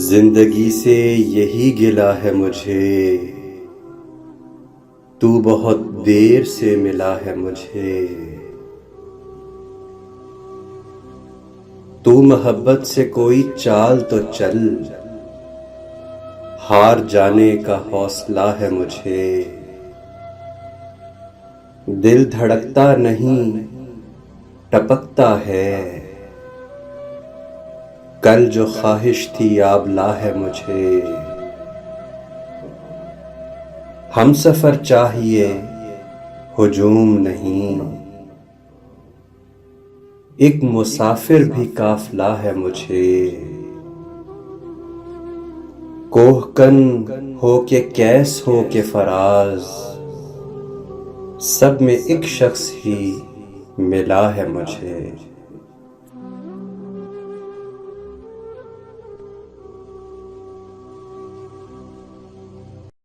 जिंदगी से यही गिला है मुझे, तू बहुत देर से मिला है मुझे। तू मोहब्बत से कोई चाल तो चल, हार जाने का हौसला है मुझे। दिल धड़कता नहीं टपकता है, कल जो ख्वाहिश थी आबला है मुझे। हम सफर चाहिए हुजूम नहीं, एक मुसाफिर भी काफिला है मुझे। कोहकन हो के कैस हो के फराज, सब में एक शख्स ही मिला है मुझे।